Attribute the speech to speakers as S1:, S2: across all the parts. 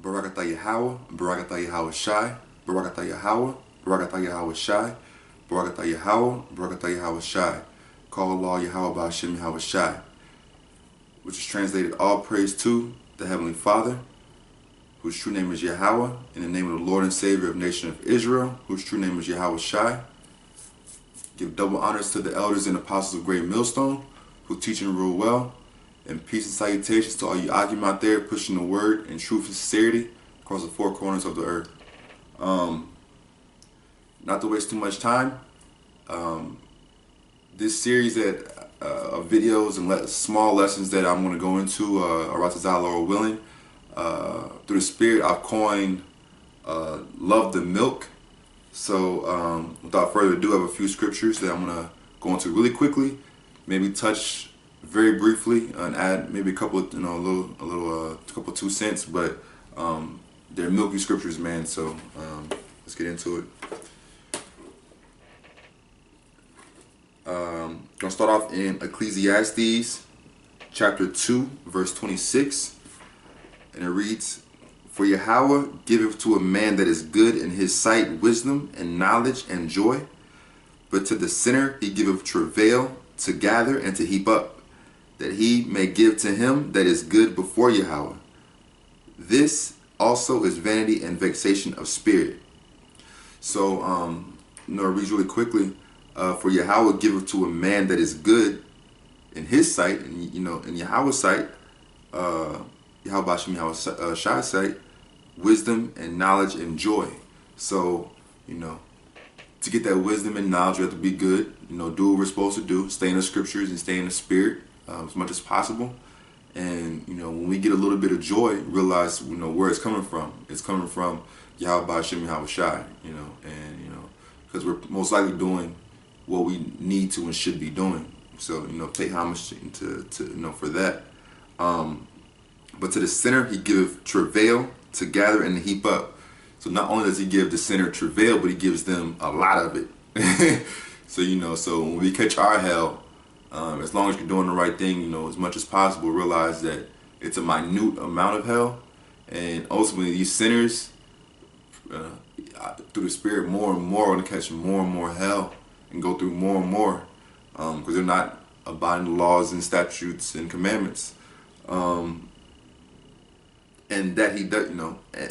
S1: Barakatah Yahweh, Barakatah Yahweh Shai, Barakatah Yahweh, Barakatah Yahweh Shai, Barakatah Yahweh, Barakatah Yahweh Shai. Call Allah Yahweh Ba'Hashem Yahweh Shai, which is translated all praise to the Heavenly Father, whose true name is Yahweh, in the name of the Lord and Savior of the nation of Israel, whose true name is Yahweh Shai. Give double honors to the elders and apostles of Great Millstone, who teach and rule well. And peace and salutations to all you Akim out there pushing the word in truth and sincerity across the four corners of the earth. Not to waste too much time, this series of videos and small lessons that I'm going to go into, Aratazal or willing, through the Spirit, I've coined Love the Milk. So without further ado, I have a few scriptures that I'm going to go into really quickly, maybe touch very briefly and add maybe a couple, a couple 2 cents, but they're milky scriptures, man. So let's get into it. Gonna start off in Ecclesiastes chapter 2 verse 26, and it reads, "For Yahweh giveth to a man that is good in his sight wisdom and knowledge and joy, but to the sinner he giveth travail to gather and to heap up, that he may give to him that is good before Yahweh. This also is vanity and vexation of spirit." So, it reads really quickly. For Yahweh giveth to a man that is good in his sight, and in Yahweh's sight, Yahweh Ba'Hashem Yahweh Shai's sight, wisdom and knowledge and joy. So, to get that wisdom and knowledge, you have to be good. Do what we're supposed to do. Stay in the scriptures and stay in the spirit as much as possible. And when we get a little bit of joy, realize where it's coming from. It's coming from Yahweh Ba'Hashem Yahweh Shai. Because we're most likely doing what we need to and should be doing. So pay homage to for that. But to the sinner he giveth travail to gather and to heap up. So not only does he give the sinner travail, but he gives them a lot of it. So when we catch our hell, as long as you're doing the right thing, as much as possible, realize that it's a minute amount of hell, and ultimately these sinners, through the Spirit, more and more are going to catch more and more hell and go through more and more, because they're not abiding the laws and statutes and commandments. And that he does,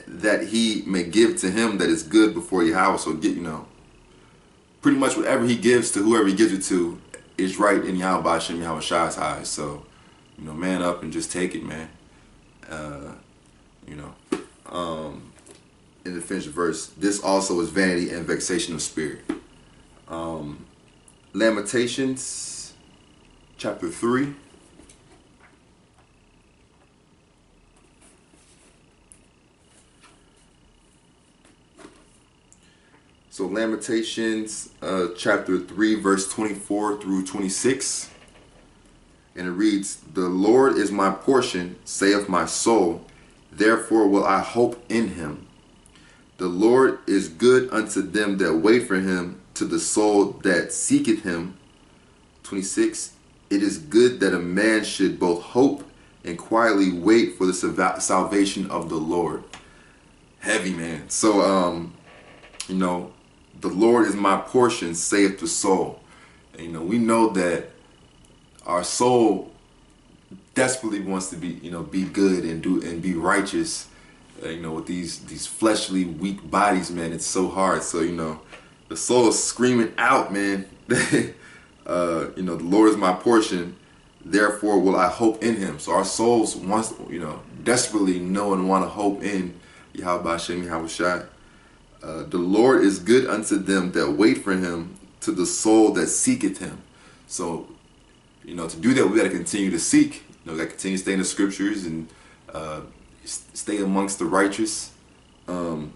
S1: that he may give to him that is good before Yahweh. So pretty much whatever he gives to whoever he gives it to is right in Yahweh Ba'Hashem Yahweh Shai's eyes. So, man up and just take it, man. In the finished verse, this also is vanity and vexation of spirit. Lamentations chapter 3. So Lamentations chapter 3 verse 24 through 26, and it reads, "The Lord is my portion, saith my soul, therefore will I hope in him. The Lord is good unto them that wait for him, to the soul that seeketh him." 26, "It is good that a man should both hope and quietly wait for the salvation of the Lord." Heavy, man. So the Lord is my portion, saith the soul. And, we know that our soul desperately wants to be good and be righteous. With these fleshly, weak bodies, man, it's so hard. So the soul is screaming out, man. The Lord is my portion, therefore will I hope in him. So our souls wants, desperately know and want to hope in Yahweh Ba'Hashem Yahweh Shai. The Lord is good unto them that wait for him, to the soul that seeketh him. So, to do that, we got to continue to seek. We got to continue to stay in the scriptures and stay amongst the righteous. And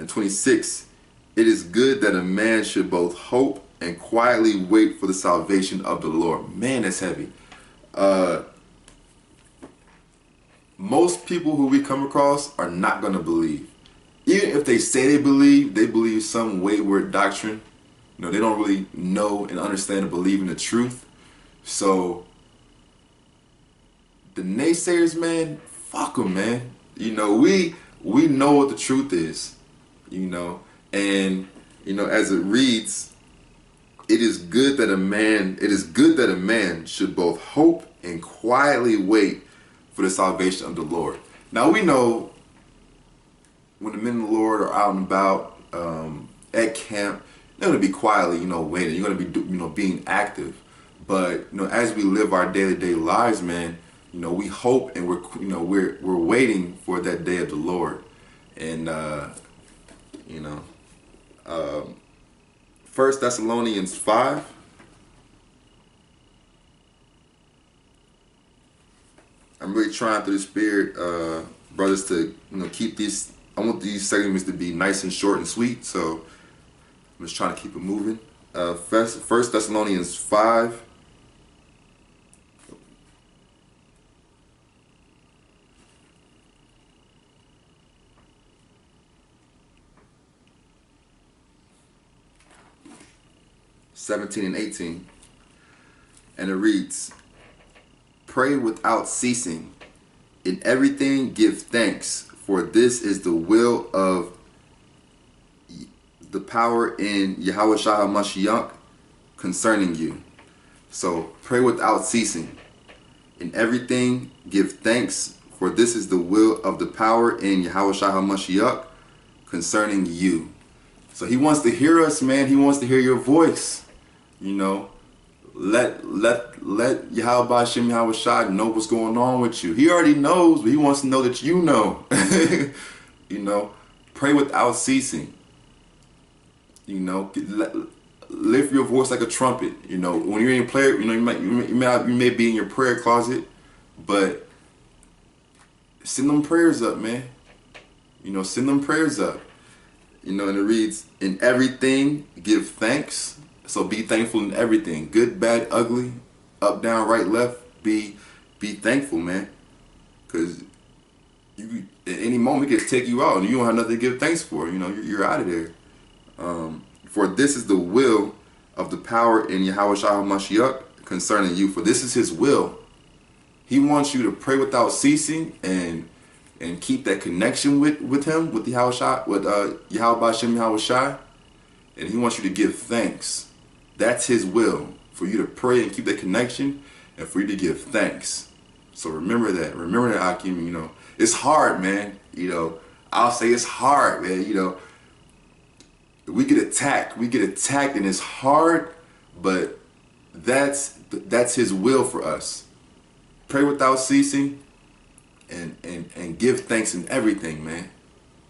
S1: 26, "It is good that a man should both hope and quietly wait for the salvation of the Lord." Man, that's heavy. Most people who we come across are not going to believe. Even if they say they believe some wayward doctrine. They don't really know and understand and believe in the truth. So the naysayers, man, fuck them, man. We we know what the truth is, and as it reads, it is good that a man should both hope and quietly wait for the salvation of the Lord. Now we know when the men of the Lord are out and about at camp, they're going to be quietly, waiting. You're going to be, being active. But as we live our day-to-day lives, man, we hope and we're waiting for that day of the Lord. And 1 Thessalonians 5. I'm really trying through the Spirit, brothers, to keep these. I want these segments to be nice and short and sweet, so I'm just trying to keep it moving. 1 Thessalonians 5. (17 and 18), and it reads, "Pray without ceasing. In everything give thanks, for this is the will of the power in Yahweh Shah HaMashiach concerning you." So pray without ceasing. In everything give thanks, for this is the will of the power in Yahweh Shah HaMashiach concerning you. So he wants to hear us, man. He wants to hear your voice. Let Yahweh Ba'Shem Yahweh Shai know what's going on with you. He already knows, but he wants to know that you know. Pray without ceasing. Lift your voice like a trumpet. When you're in prayer, you may be in your prayer closet, but send them prayers up, man. Send them prayers up. And it reads, "In everything give thanks." So be thankful in everything. Good, bad, ugly, up, down, right, left. Be thankful, man. Because at any moment it could take you out and you don't have nothing to give thanks for. You're out of there. For this is the will of the power in Yahweh Shah HaMashiach concerning you. For this is his will. He wants you to pray without ceasing and keep that connection with him, with Yahweh Ba'Shem Yahweh Shai. And he wants you to give thanks. That's his will, for you to pray and keep that connection, and for you to give thanks. So remember that. Remember that, Akim. It's hard, man. I'll say it's hard, man. We get attacked. And it's hard, but that's his will for us. Pray without ceasing, and give thanks in everything, man.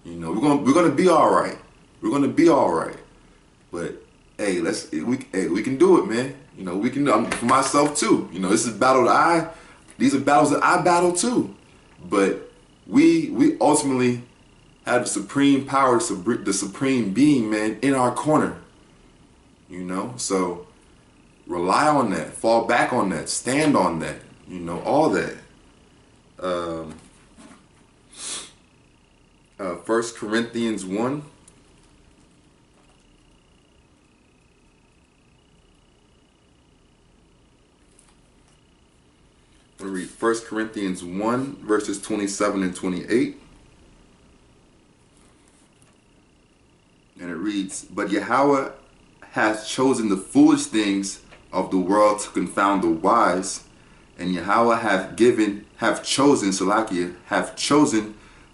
S1: We're gonna be all right. We're gonna be all right. But hey, we can do it, man. We can. For myself too. This is these are battles that I battle too. But we ultimately have the supreme power, the supreme being, man, in our corner. So rely on that, fall back on that, stand on that. All that. 1 Corinthians 1. I'm going to read 1 Corinthians 1, verses 27 and 28. And it reads, "But Yahweh hath chosen the foolish things of the world to confound the wise, and Yahweh hath chosen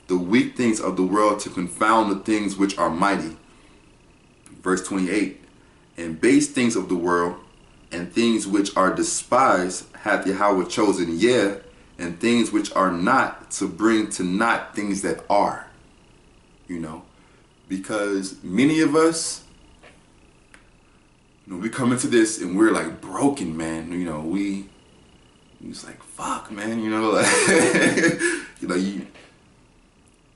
S1: the weak things of the world to confound the things which are mighty." Verse 28, "And base things of the world, and things which are despised hath Yahweh chosen, yea, and things which are not, to bring to naught things that are." Because many of us, we come into this and we're like broken, man. It's like, fuck, man.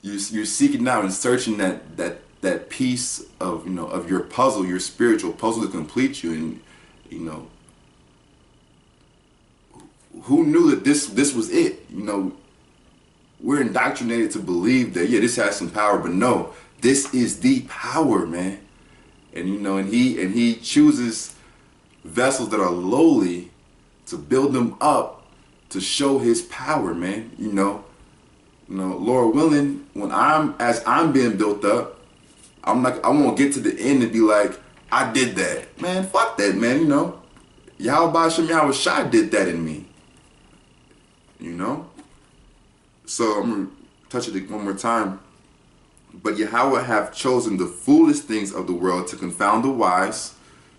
S1: You're seeking out and searching that piece of of your puzzle, your spiritual puzzle, to complete you. And who knew that this was it? We're indoctrinated to believe that, yeah, this has some power, but no, this is the power, man. And and he chooses vessels that are lowly to build them up to show his power, man. You know, Lord willing, as I'm being built up, I won't get to the end and be like, I did that. Man, fuck that, man, you know. Yahweh Shem Yahweh Shai did that in me. You know? So I'm gonna touch it one more time. But Yahweh have chosen the foolish things of the world to confound the wise.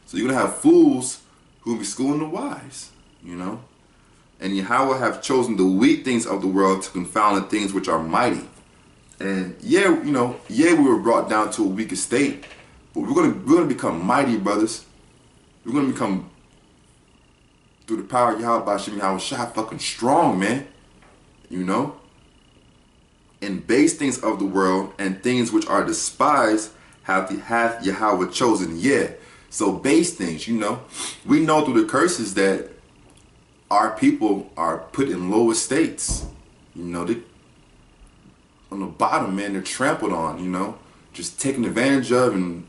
S1: So you're gonna have fools who will be schooling the wise, you know? And Yahweh have chosen the weak things of the world to confound the things which are mighty. And yeah, you know, yeah, we were brought down to a weak estate, but we're gonna become mighty, brothers. We're gonna become, through the power of Yahweh Shem Yahweh Shai, fucking strong, man. You know? And base things of the world and things which are despised hath Yahweh chosen. Yeah. So base things, you know. We know through the curses that our people are put in low estates. You know, they on the bottom, man, they're trampled on, you know, just taken advantage of and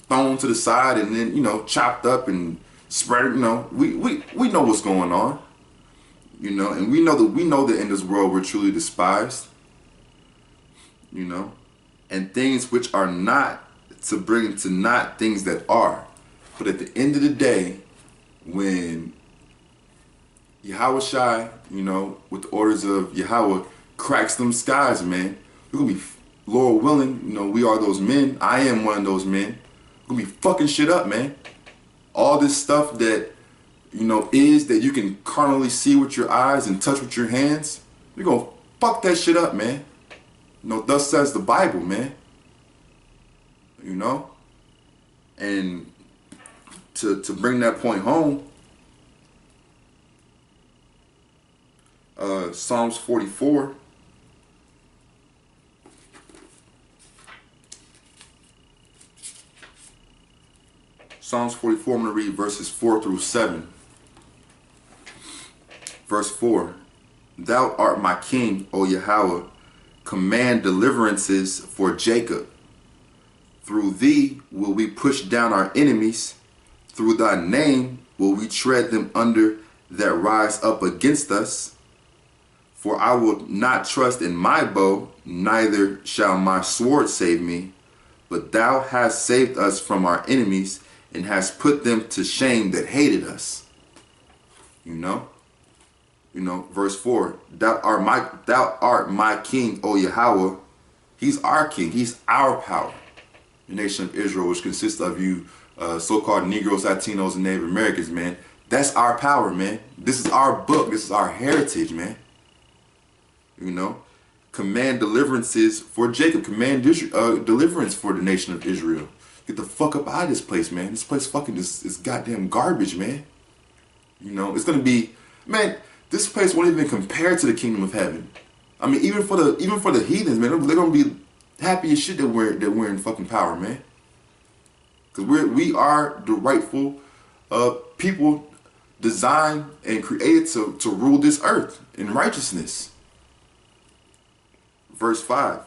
S1: thrown to the side and then, you know, chopped up and spread, you know. We know what's going on. You know, and we know that in this world we're truly despised. You know, and things which are not, to bring to not things that are. But at the end of the day, when Yahweh Shai, you know, with the orders of Yahweh, cracks them skies, man, we're gonna be, Lord willing, you know, we are those men. I am one of those men. We're gonna be fucking shit up, man. All this stuff that, you know, is that you can carnally see with your eyes and touch with your hands, we're gonna fuck that shit up, man. You know, thus says the Bible, man. You know? And to bring that point home, Psalms 44. Psalms 44, I'm going to read verses 4 through 7. Verse 4. Thou art my king, O Yahweh. Command deliverances for Jacob. Through thee will we push down our enemies. Through thy name will we tread them under that rise up against us. For I will not trust in my bow, neither shall my sword save me. But thou hast saved us from our enemies, and hast put them to shame that hated us. You know? You know, verse 4, thou art my king, O Yahweh. He's our king. He's our power. The nation of Israel, which consists of you so-called Negroes, Latinos, and Native Americans, man. That's our power, man. This is our book. This is our heritage, man. You know, command deliverances for Jacob. Command deliverance for the nation of Israel. Get the fuck up out of this place, man. This place fucking is goddamn garbage, man. You know, it's gonna be, man. This place won't even compare to the kingdom of heaven. I mean, even for the heathens, man, they're gonna be happy as shit that we're in fucking power, man. Cause we are the rightful people designed and created to rule this earth in righteousness. Verse 5.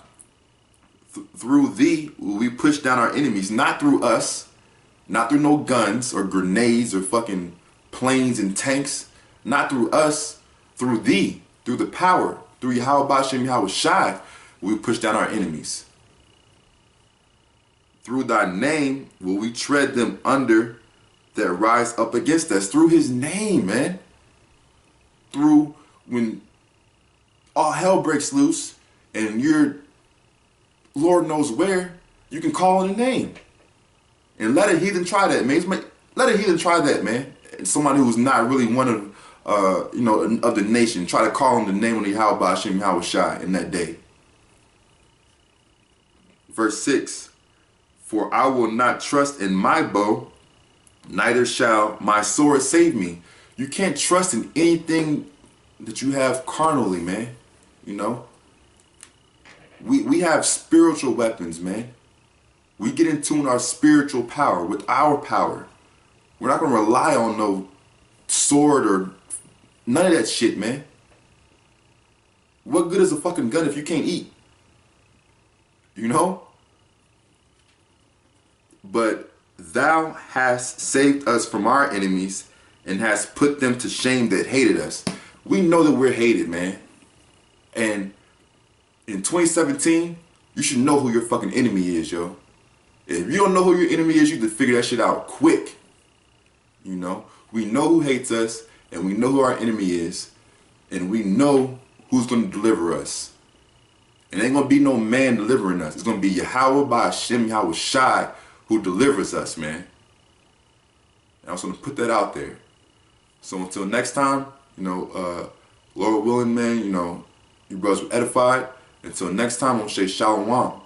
S1: Through thee will we push down our enemies, not through us, not through no guns or grenades or fucking planes and tanks. Not through us, through thee, through the power, through Yahweh Shem Yahweh Shai, we push down our enemies. Through thy name will we tread them under that rise up against us. Through his name, man. Through when all hell breaks loose and you're Lord knows where, you can call on the name. And let a heathen try that, man. Let a heathen try that, man. Somebody who's not really one of you know, of the nation, try to call on the name of the Yahweh Shem Yahweh Shai in that day. Verse 6. For I will not trust in my bow, neither shall my sword save me. You can't trust in anything that you have carnally, man. You know? We have spiritual weapons, man. We get in tune our spiritual power with our power. We're not going to rely on no sword or none of that shit, man. What good is a fucking gun if you can't eat? You know? But thou hast saved us from our enemies and hast put them to shame that hated us. We know that we're hated, man. And In 2017, you should know who your fucking enemy is, yo. If you don't know who your enemy is, you need to figure that shit out quick. You know? We know who hates us, and we know who our enemy is, and we know who's going to deliver us. And ain't going to be no man delivering us. It's going to be Yahweh by Hashem, Yahweh Shai, who delivers us, man. And I was going to put that out there. So until next time, you know, Lord willing, man, you know, you brothers were edified. Until next time, I'm going to say Shalom.